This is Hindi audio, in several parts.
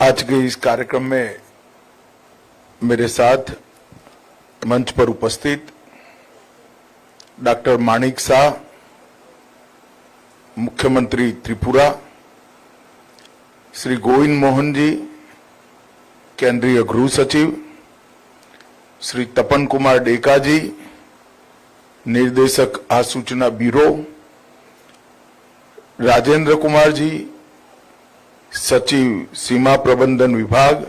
आज के इस कार्यक्रम में मेरे साथ मंच पर उपस्थित डॉक्टर माणिक शाह, मुख्यमंत्री त्रिपुरा, श्री गोविंद मोहन जी, केंद्रीय गृह सचिव, श्री तपन कुमार डेका जी, निर्देशक आसूचना ब्यूरो, राजेंद्र कुमार जी, सचिव सीमा प्रबंधन विभाग,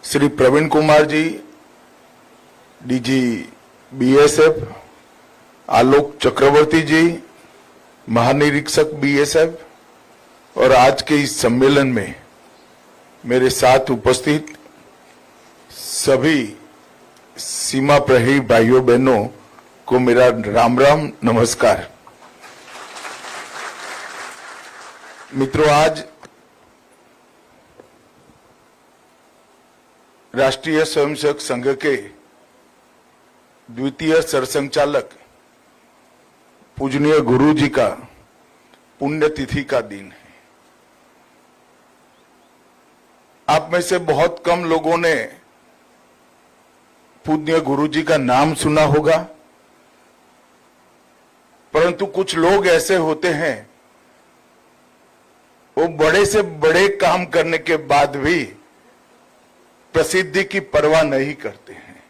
श्री प्रवीण कुमार जी, डीजी बीएसएफ, आलोक चक्रवर्ती जी, महानिरीक्षक बीएसएफ, और आज के इस सम्मेलन में मेरे साथ उपस्थित सभी सीमा प्रहरी भाइयों बहनों को मेरा राम राम नमस्कार। मित्रों, आज राष्ट्रीय स्वयंसेवक संघ के द्वितीय सरसंघचालक पूजनीय गुरु जी का पुण्यतिथि का दिन है। आप में से बहुत कम लोगों ने पूज्य गुरु जी का नाम सुना होगा, परंतु कुछ लोग ऐसे होते हैं वो बड़े से बड़े काम करने के बाद भी प्रसिद्धि की परवाह नहीं करते हैं।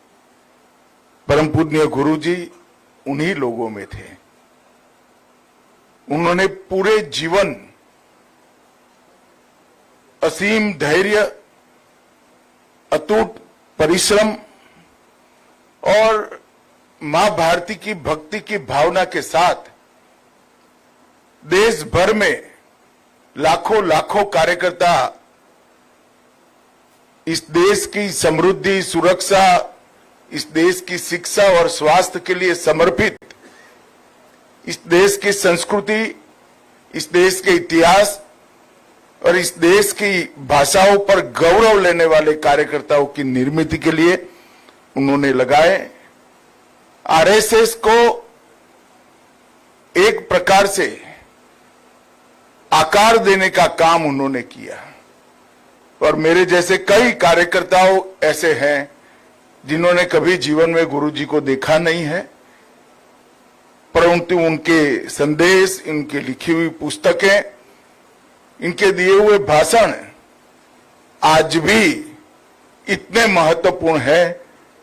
परम पूज्य गुरु जी उन्हीं लोगों में थे। उन्होंने पूरे जीवन असीम धैर्य, अटूट परिश्रम और मां भारती की भक्ति की भावना के साथ देश भर में लाखों लाखों कार्यकर्ता इस देश की समृद्धि, सुरक्षा, इस देश की शिक्षा और स्वास्थ्य के लिए समर्पित, इस देश की संस्कृति, इस देश के इतिहास और इस देश की भाषाओं पर गौरव लेने वाले कार्यकर्ताओं की निर्मित के लिए उन्होंने लगाए। आरएसएस को एक प्रकार से आकार देने का काम उन्होंने किया, और मेरे जैसे कई कार्यकर्ताओं ऐसे हैं जिन्होंने कभी जीवन में गुरुजी को देखा नहीं है, परंतु उनके संदेश, इनकी लिखी हुई पुस्तकें, इनके दिए हुए भाषण आज भी इतने महत्वपूर्ण है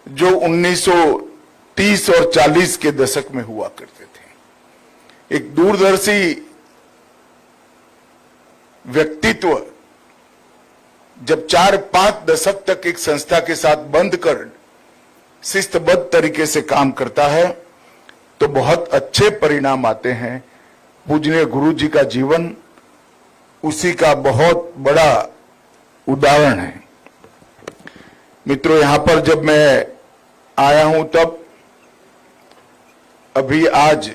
जो 1930 और 40 के दशक में हुआ करते थे। एक दूरदर्शी व्यक्तित्व जब 4-5 दशक तक एक संस्था के साथ बंद कर शिस्तबद्ध तरीके से काम करता है तो बहुत अच्छे परिणाम आते हैं। पूजनीय गुरु जी का जीवन उसी का बहुत बड़ा उदाहरण है। मित्रों, यहां पर जब मैं आया हूं तब अभी आज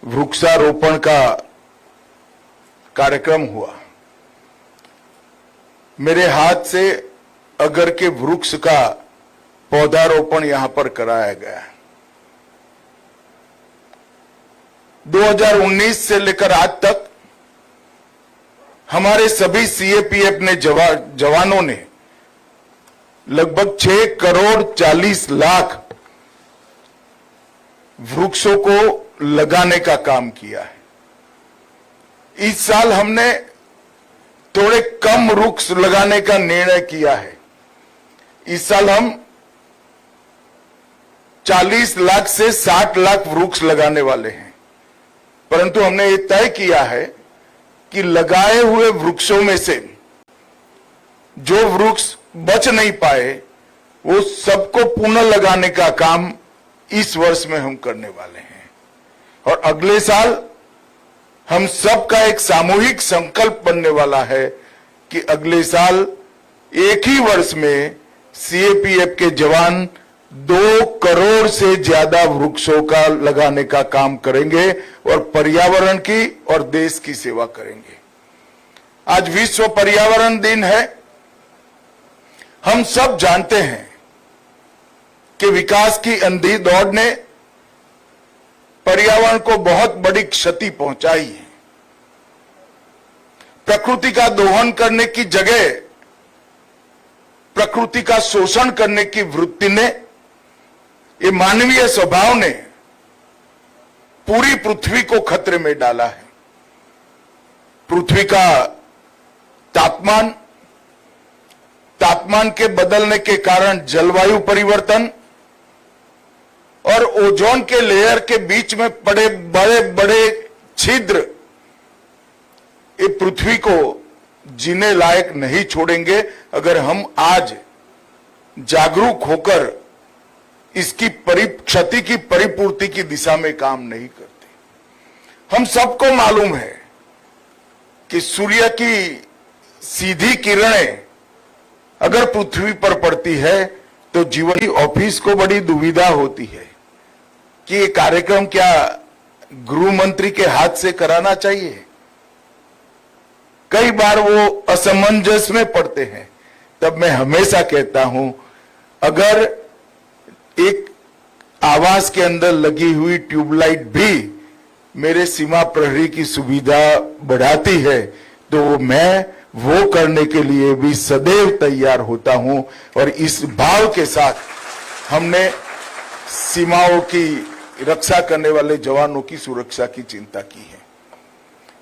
वृक्षारोपण का कार्यक्रम हुआ। मेरे हाथ से अगर के वृक्ष का पौधारोपण यहां पर कराया गया। 2019 से लेकर आज तक हमारे सभी सीएपीएफ ने जवानों ने लगभग 6 करोड़ 40 लाख वृक्षों को लगाने का काम किया है। इस साल हमने थोड़े कम वृक्ष लगाने का निर्णय किया है। इस साल हम 40 लाख से 60 लाख वृक्ष लगाने वाले हैं, परंतु हमने ये तय किया है कि लगाए हुए वृक्षों में से जो वृक्ष बच नहीं पाए वो सबको पुनः लगाने का काम इस वर्ष में हम करने वाले हैं। और अगले साल हम सबका एक सामूहिक संकल्प बनने वाला है कि अगले साल एक ही वर्ष में सीएपीएफ के जवान 2 करोड़ से ज्यादा वृक्षों का लगाने का काम करेंगे और पर्यावरण की और देश की सेवा करेंगे। आज विश्व पर्यावरण दिन है। हम सब जानते हैं कि विकास की अंधी दौड़ ने पर्यावरण को बहुत बड़ी क्षति पहुंचाई है। प्रकृति का दोहन करने की जगह प्रकृति का शोषण करने की वृत्ति ने, ये मानवीय स्वभाव ने पूरी पृथ्वी को खतरे में डाला है। पृथ्वी का तापमान के बदलने के कारण जलवायु परिवर्तन और ओजोन के लेयर के बीच में पड़े बड़े बड़े छिद्र ये पृथ्वी को जीने लायक नहीं छोड़ेंगे अगर हम आज जागरूक होकर इसकी क्षति की परिपूर्ति की दिशा में काम नहीं करते। हम सबको मालूम है कि सूर्य की सीधी किरणें अगर पृथ्वी पर पड़ती है तो जीवन की ऑफिस को बड़ी दुविधा होती है कि ये कार्यक्रम क्या गृह मंत्री के हाथ से कराना चाहिए। कई बार वो असमंजस में पड़ते हैं। तब मैं हमेशा कहता हूं, अगर एक आवास के अंदर लगी हुई ट्यूबलाइट भी मेरे सीमा प्रहरी की सुविधा बढ़ाती है तो मैं वो करने के लिए भी सदैव तैयार होता हूं। और इस भाव के साथ हमने सीमाओं की रक्षा करने वाले जवानों की सुरक्षा की चिंता की है।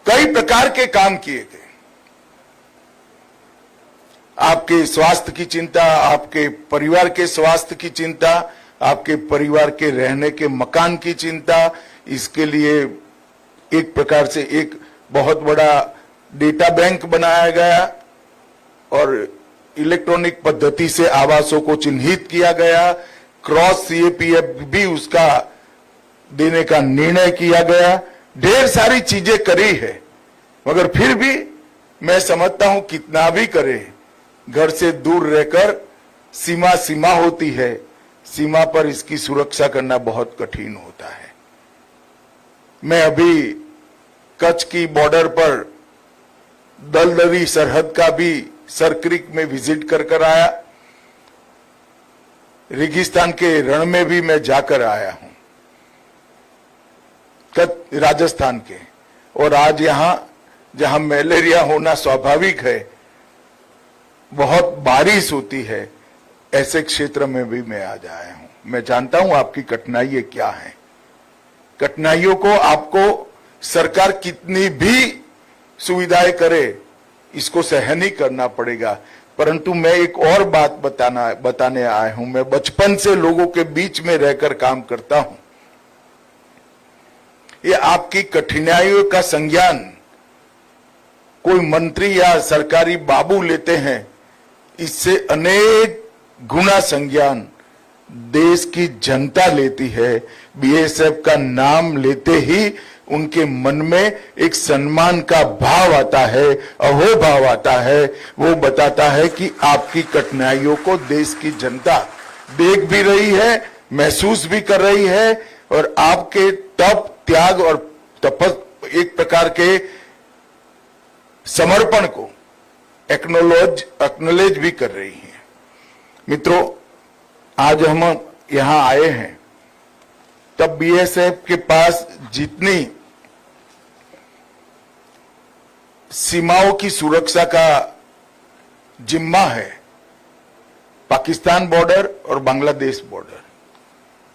कई प्रकार के काम किए गए। आपके स्वास्थ्य की चिंता, आपके परिवार के स्वास्थ्य की चिंता, आपके परिवार के रहने के मकान की चिंता, इसके लिए एक प्रकार से एक बहुत बड़ा डेटा बैंक बनाया गया और इलेक्ट्रॉनिक पद्धति से आवासों को चिन्हित किया गया। क्रॉस सीएपीएफ भी उसका देने का निर्णय किया गया। ढेर सारी चीजें करी है, मगर फिर भी मैं समझता हूं कितना भी करे, घर से दूर रहकर सीमा होती है, सीमा पर इसकी सुरक्षा करना बहुत कठिन होता है। मैं अभी कच्छ की बॉर्डर पर दलदली सरहद का भी सरक्रिक में विजिट कर आया। रेगिस्तान के रण में भी मैं जाकर आया हूं, राजस्थान के। और आज यहां जहां मलेरिया होना स्वाभाविक है, बहुत बारिश होती है, ऐसे क्षेत्र में भी मैं आज आया हूं। मैं जानता हूं आपकी कठिनाइयां क्या हैं। कठिनाइयों को आपको सरकार कितनी भी सुविधाएं करे, इसको सहन ही करना पड़ेगा। परंतु मैं एक और बात बताने आया हूं। मैं बचपन से लोगों के बीच में रहकर काम करता हूं। ये आपकी कठिनाइयों का संज्ञान कोई मंत्री या सरकारी बाबू लेते हैं, इससे अनेक गुना संज्ञान देश की जनता लेती है। बीएसएफ का नाम लेते ही उनके मन में एक सम्मान का भाव आता है, अहोभाव आता है। वो बताता है कि आपकी कठिनाइयों को देश की जनता देख भी रही है, महसूस भी कर रही है और आपके तप, त्याग और एक प्रकार के समर्पण को एक्नॉलेज भी कर रही है। मित्रों, आज हम यहां आए हैं तब बीएसएफ के पास जितनी सीमाओं की सुरक्षा का जिम्मा है, पाकिस्तान बॉर्डर और बांग्लादेश बॉर्डर,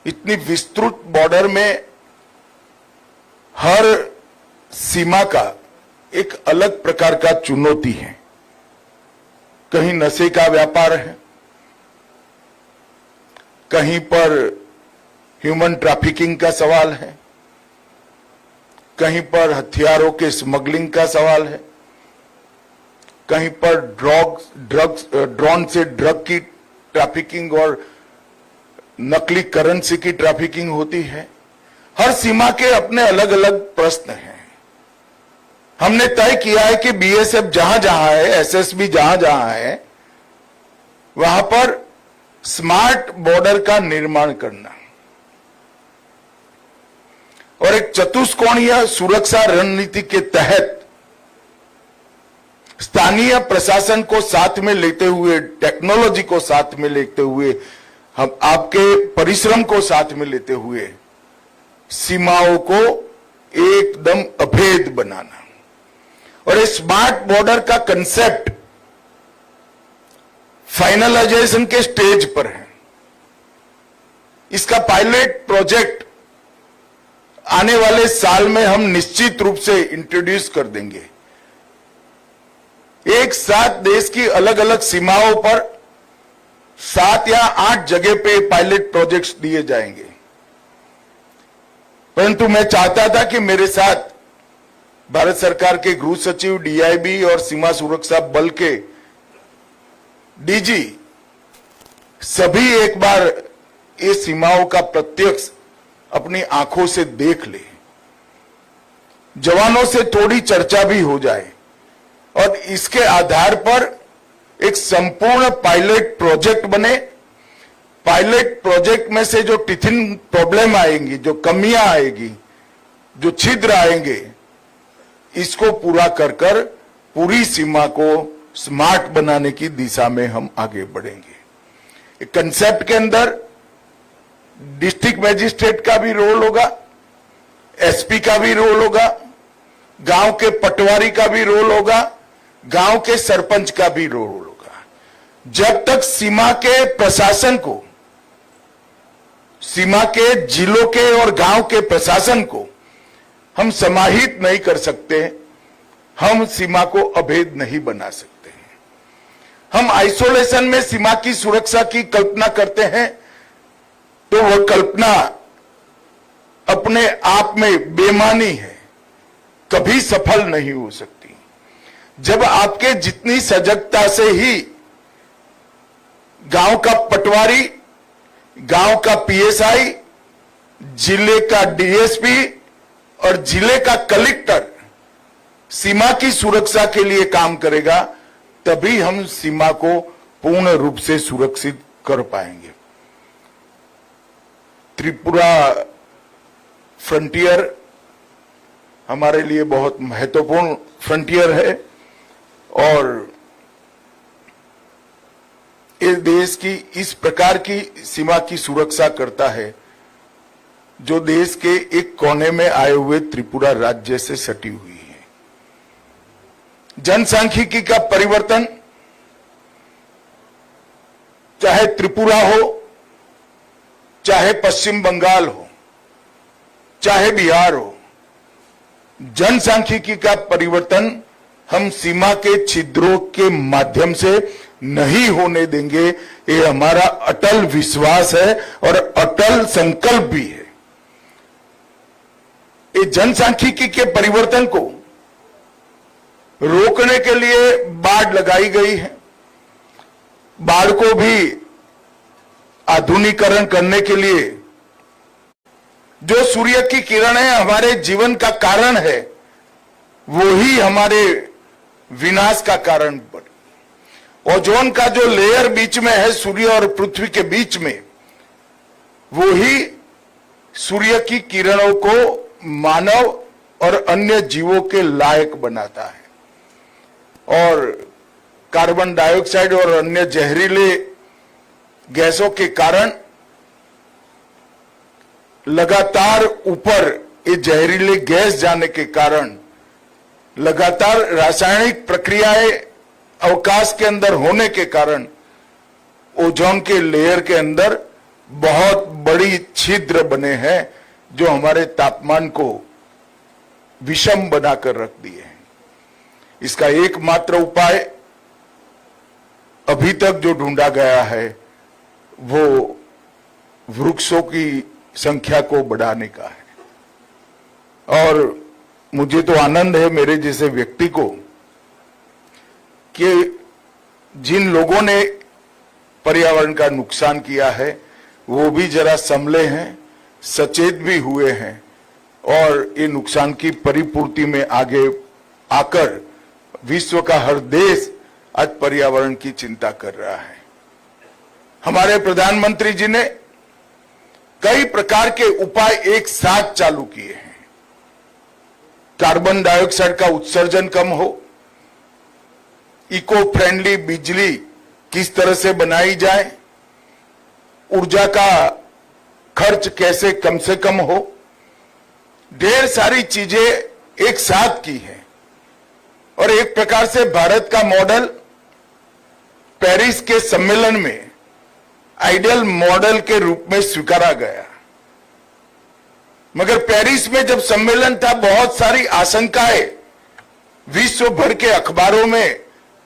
इतनी विस्तृत बॉर्डर में हर सीमा का एक अलग प्रकार का चुनौती है। कहीं नशे का व्यापार है, कहीं पर ह्यूमन ट्रैफिकिंग का सवाल है, कहीं पर हथियारों के स्मगलिंग का सवाल है, कहीं पर ड्रोन से ड्रग की ट्रैफिकिंग और नकली करेंसी की ट्रैफिकिंग होती है। हर सीमा के अपने अलग अलग प्रश्न हैं। हमने तय किया है कि बीएसएफ जहां जहां है, एसएसबी जहां जहां है, वहां पर स्मार्ट बॉर्डर का निर्माण करना और एक चतुष्कोणीय सुरक्षा रणनीति के तहत स्थानीय प्रशासन को साथ में लेते हुए, टेक्नोलॉजी को साथ में लेते हुए, हम आपके परिश्रम को साथ में लेते हुए सीमाओं को एकदम अभेद बनाना और इस स्मार्ट बॉर्डर का कंसेप्ट फाइनलाइजेशन के स्टेज पर है। इसका पायलट प्रोजेक्ट आने वाले साल में हम निश्चित रूप से इंट्रोड्यूस कर देंगे। एक साथ देश की अलग अलग सीमाओं पर 7 या 8 जगह पे पायलट प्रोजेक्ट्स दिए जाएंगे। परंतु मैं चाहता था कि मेरे साथ भारत सरकार के गृह सचिव, डीआईबी और सीमा सुरक्षा बल के डीजी सभी एक बार ये सीमाओं का प्रत्यक्ष अपनी आंखों से देख ले, जवानों से थोड़ी चर्चा भी हो जाए और इसके आधार पर एक संपूर्ण पायलट प्रोजेक्ट बने। पायलट प्रोजेक्ट में से जो टिथिंग प्रॉब्लम आएंगी, जो कमियां आएगी, जो छिद्र आएंगे, इसको पूरा कर कर पूरी सीमा को स्मार्ट बनाने की दिशा में हम आगे बढ़ेंगे। कंसेप्ट के अंदर डिस्ट्रिक्ट मैजिस्ट्रेट का भी रोल होगा, एसपी का भी रोल होगा, गांव के पटवारी का भी रोल होगा, गांव के सरपंच का भी रोल होगा। जब तक सीमा के प्रशासन को, सीमा के जिलों के और गांव के प्रशासन को हम समाहित नहीं कर सकते, हम सीमा को अभेद नहीं बना सकते। हम आइसोलेशन में सीमा की सुरक्षा की कल्पना करते हैं तो वह कल्पना अपने आप में बेमानी है, कभी सफल नहीं हो सकती। जब आपके जितनी सजगता से ही गांव का पटवारी, गांव का पीएसआई, जिले का डीएसपी और जिले का कलेक्टर सीमा की सुरक्षा के लिए काम करेगा, तभी हम सीमा को पूर्ण रूप से सुरक्षित कर पाएंगे। त्रिपुरा फ्रंटियर हमारे लिए बहुत महत्वपूर्ण फ्रंटियर है और इस देश की इस प्रकार की सीमा की सुरक्षा करता है जो देश के एक कोने में आए हुए त्रिपुरा राज्य से सटी हुई है। जनसांख्यिकी का परिवर्तन चाहे त्रिपुरा हो, चाहे पश्चिम बंगाल हो, चाहे बिहार हो, जनसांख्यिकी का परिवर्तन हम सीमा के छिद्रों के माध्यम से नहीं होने देंगे। ये हमारा अटल विश्वास है और अटल संकल्प भी है। ये जनसांख्यिकी के परिवर्तन को रोकने के लिए बाड़ लगाई गई है। बाड़ को भी आधुनिकीकरण करने के लिए जो सूर्य की किरणें हमारे जीवन का कारण है, वो ही हमारे विनाश का कारण बने। ओजोन का जो लेयर बीच में है सूर्य और पृथ्वी के बीच में, वो ही सूर्य की किरणों को मानव और अन्य जीवों के लायक बनाता है। और कार्बन डाइऑक्साइड और अन्य जहरीले गैसों के कारण लगातार ऊपर ये जहरीले गैस जाने के कारण लगातार रासायनिक प्रक्रियाएं अवकाश के अंदर होने के कारण ओजोन के लेयर के अंदर बहुत बड़ी छिद्र बने हैं जो हमारे तापमान को विषम बनाकर रख दिए हैं। इसका एकमात्र उपाय अभी तक जो ढूंढा गया है वो वृक्षों की संख्या को बढ़ाने का है। और मुझे तो आनंद है मेरे जैसे व्यक्ति को कि जिन लोगों ने पर्यावरण का नुकसान किया है वो भी जरा संभले हैं, सचेत भी हुए हैं और ये नुकसान की परिपूर्ति में आगे आकर विश्व का हर देश आज पर्यावरण की चिंता कर रहा है। हमारे प्रधानमंत्री जी ने कई प्रकार के उपाय एक साथ चालू किए हैं। कार्बन डाइऑक्साइड का उत्सर्जन कम हो, इको फ्रेंडली बिजली किस तरह से बनाई जाए, ऊर्जा का खर्च कैसे कम से कम हो, ढेर सारी चीजें एक साथ की है। और एक प्रकार से भारत का मॉडल पेरिस के सम्मेलन में आइडियल मॉडल के रूप में स्वीकारा गया। मगर पेरिस में जब सम्मेलन था, बहुत सारी आशंकाएं विश्व भर के अखबारों में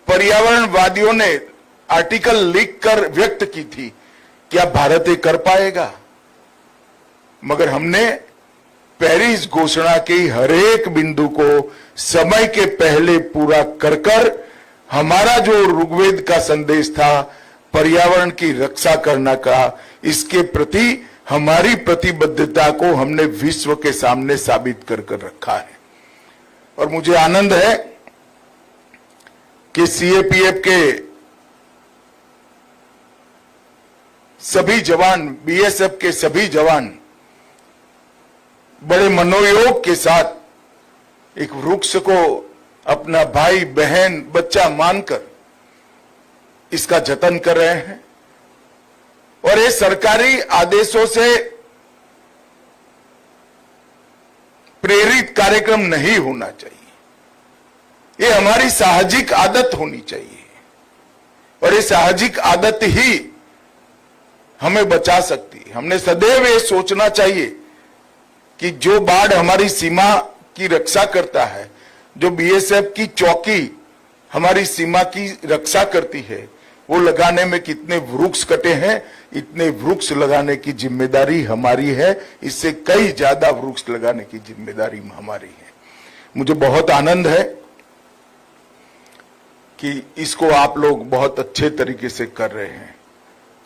पर्यावरणवादियों ने आर्टिकल लिख कर व्यक्त की थी, क्या भारत ये कर पाएगा? मगर हमने पेरिस घोषणा के हर एक बिंदु को समय के पहले पूरा कर कर हमारा जो ऋग्वेद का संदेश था पर्यावरण की रक्षा करना का, इसके प्रति हमारी प्रतिबद्धता को हमने विश्व के सामने साबित कर कर रखा है। और मुझे आनंद है कि सीएपीएफ के सभी जवान, बीएसएफ के सभी जवान बड़े मनोयोग के साथ एक वृक्ष को अपना भाई बहन बच्चा मानकर इसका जतन कर रहे हैं। और ये सरकारी आदेशों से प्रेरित कार्यक्रम नहीं होना चाहिए, ये हमारी साहजिक आदत होनी चाहिए। और ये साहजिक आदत ही हमें बचा सकती है। हमने सदैव ये सोचना चाहिए कि जो बाढ़ हमारी सीमा की रक्षा करता है, जो बीएसएफ की चौकी हमारी सीमा की रक्षा करती है, वो लगाने में कितने वृक्ष कटे हैं, इतने वृक्ष लगाने की जिम्मेदारी हमारी है। इससे कई ज्यादा वृक्ष लगाने की जिम्मेदारी हमारी है। मुझे बहुत आनंद है कि इसको आप लोग बहुत अच्छे तरीके से कर रहे हैं।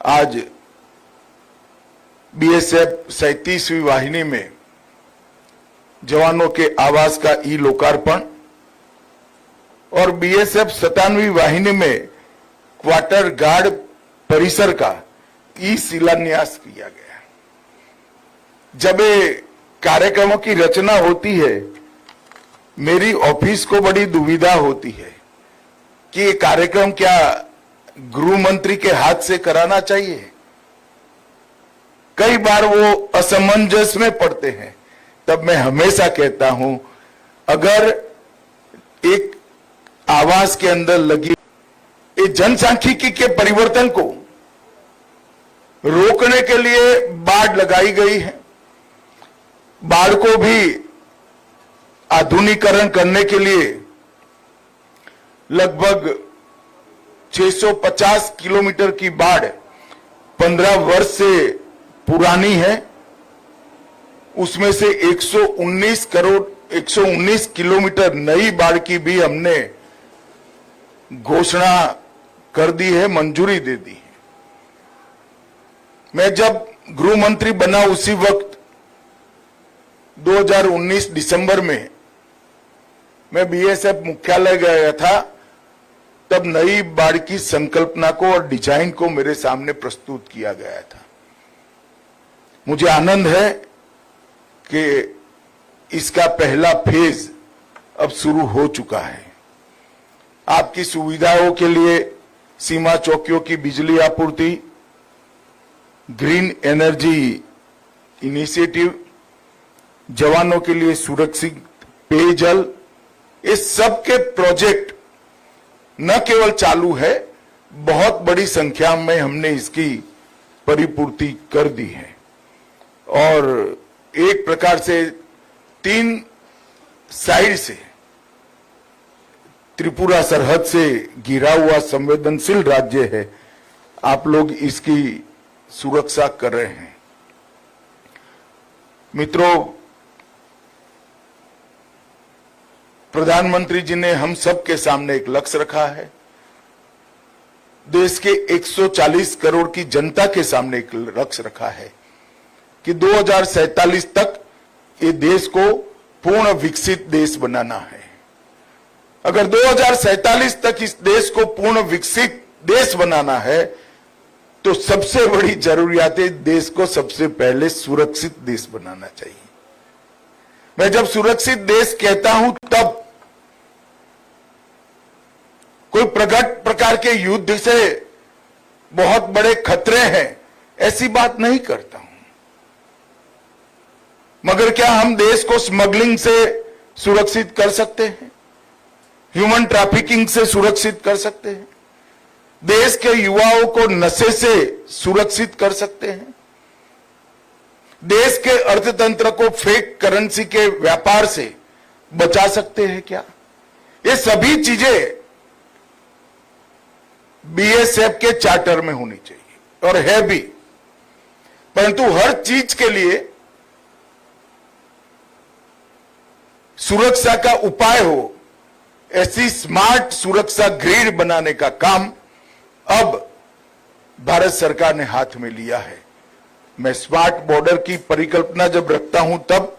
आज बीएसएफ 37वीं वाहिनी में जवानों के आवास का ई लोकार्पण और बीएसएफ 57वीं वाहिनी में क्वार्टर गार्ड परिसर का ई शिलान्यास किया गया। जब ये कार्यक्रमों की रचना होती है, मेरी ऑफिस को बड़ी दुविधा होती है कि ये कार्यक्रम क्या गृह मंत्री के हाथ से कराना चाहिए। कई बार वो असमंजस में पड़ते हैं। तब मैं हमेशा कहता हूं, अगर एक आवास के अंदर लगी जनसांख्यिकी के परिवर्तन को रोकने के लिए बाड़ लगाई गई है, बाड़ को भी आधुनिकीकरण करने के लिए लगभग 650 किलोमीटर की बाड़ 15 वर्ष से पुरानी है। उसमें से 119 किलोमीटर नई बाड़ की भी हमने घोषणा कर दी है, मंजूरी दे दी है। मैं जब गृह मंत्री बना उसी वक्त 2019 दिसंबर में मैं बीएसएफ मुख्यालय गया था। तब नई बाड़ की संकल्पना को और डिजाइन को मेरे सामने प्रस्तुत किया गया था। मुझे आनंद है कि इसका पहला फेज अब शुरू हो चुका है। आपकी सुविधाओं के लिए सीमा चौकियों की बिजली आपूर्ति, ग्रीन एनर्जी इनिशिएटिव, जवानों के लिए सुरक्षित पेयजल, इस सब के प्रोजेक्ट न केवल चालू है, बहुत बड़ी संख्या में हमने इसकी परिपूर्ति कर दी है। और एक प्रकार से 3 साइड से त्रिपुरा सरहद से घिरा हुआ संवेदनशील राज्य है, आप लोग इसकी सुरक्षा कर रहे हैं। मित्रों, प्रधानमंत्री जी ने हम सब के सामने एक लक्ष्य रखा है। देश के 140 करोड़ की जनता के सामने एक लक्ष्य रखा है कि 2047 तक ये देश को पूर्ण विकसित देश बनाना है। अगर 2047 तक इस देश को पूर्ण विकसित देश बनाना है तो सबसे बड़ी जरूरियात है, देश को सबसे पहले सुरक्षित देश बनाना चाहिए। मैं जब सुरक्षित देश कहता हूं तब कोई प्रकट प्रकार के युद्ध से बहुत बड़े खतरे हैं ऐसी बात नहीं करता हूं। मगर क्या हम देश को स्मगलिंग से सुरक्षित कर सकते हैं? ह्यूमन ट्रैफिकिंग से सुरक्षित कर सकते हैं, देश के युवाओं को नशे से सुरक्षित कर सकते हैं, देश के अर्थतंत्र को फेक करेंसी के व्यापार से बचा सकते हैं क्या? ये सभी चीजें बीएसएफ के चार्टर में होनी चाहिए और है भी, परंतु हर चीज के लिए सुरक्षा का उपाय हो, ऐसी स्मार्ट सुरक्षा ग्रिड बनाने का काम अब भारत सरकार ने हाथ में लिया है। मैं स्मार्ट बॉर्डर की परिकल्पना जब रखता हूं तब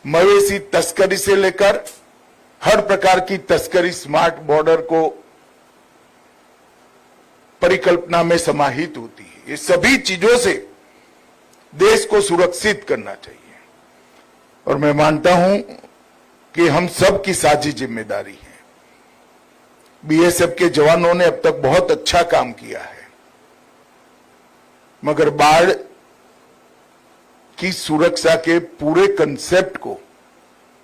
मवेशी तस्करी से लेकर हर प्रकार की तस्करी स्मार्ट बॉर्डर को परिकल्पना में समाहित होती है। ये सभी चीजों से देश को सुरक्षित करना चाहिए और मैं मानता हूं कि हम सब की साझी जिम्मेदारी है। बीएसएफ के जवानों ने अब तक बहुत अच्छा काम किया है, मगर बाढ़ की सुरक्षा के पूरे कंसेप्ट को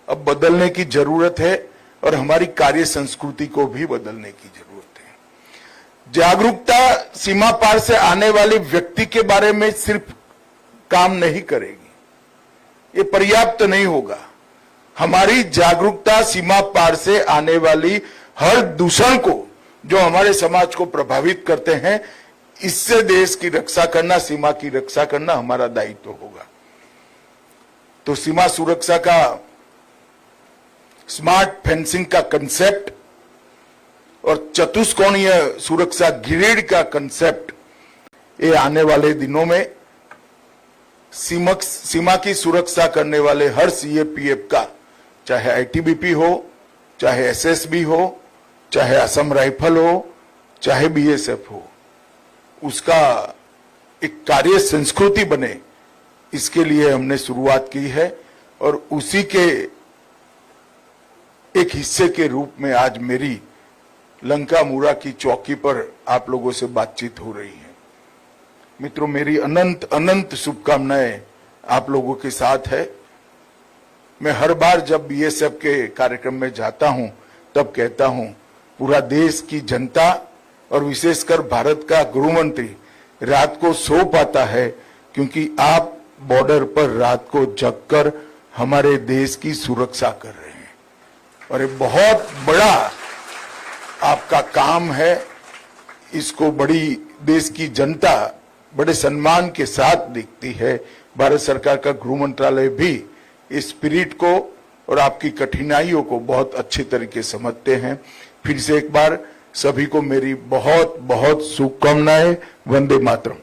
अब बदलने की जरूरत है और हमारी कार्य संस्कृति को भी बदलने की जरूरत है। जागरूकता सीमा पार से आने वाले व्यक्ति के बारे में सिर्फ काम नहीं करेगी, ये पर्याप्त नहीं होगा। हमारी जागरूकता सीमा पार से आने वाली हर दूषण को जो हमारे समाज को प्रभावित करते हैं, इससे देश की रक्षा करना, सीमा की रक्षा करना हमारा दायित्व होगा। तो सीमा सुरक्षा का स्मार्ट फेंसिंग का कंसेप्ट और चतुष्कोणीय सुरक्षा ग्रिड का कंसेप्ट, ये आने वाले दिनों में सीमा की सुरक्षा करने वाले हर सीएपीएफ का, चाहे आईटीबीपी हो, चाहे एसएसबी हो, चाहे असम राइफल हो, चाहे बीएसएफ हो, उसका एक कार्य संस्कृति बने, इसके लिए हमने शुरुआत की है और उसी के एक हिस्से के रूप में आज मेरी लंका मुरा की चौकी पर आप लोगों से बातचीत हो रही है। मित्रों, मेरी अनंत अनंत शुभकामनाएं आप लोगों के साथ है। मैं हर बार जब बीएसएफ के कार्यक्रम में जाता हूं तब कहता हूं, पूरा देश की जनता और विशेषकर भारत का गृह मंत्री रात को सो पाता है क्योंकि आप बॉर्डर पर रात को जगकर हमारे देश की सुरक्षा कर रहे हैं और ये बहुत बड़ा आपका काम है। इसको बड़ी देश की जनता बड़े सम्मान के साथ देखती है। भारत सरकार का गृह मंत्रालय भी इस स्पिरिट को और आपकी कठिनाइयों को बहुत अच्छे तरीके से समझते हैं। फिर से एक बार सभी को मेरी बहुत बहुत शुभकामनाएं। वंदे मातरम।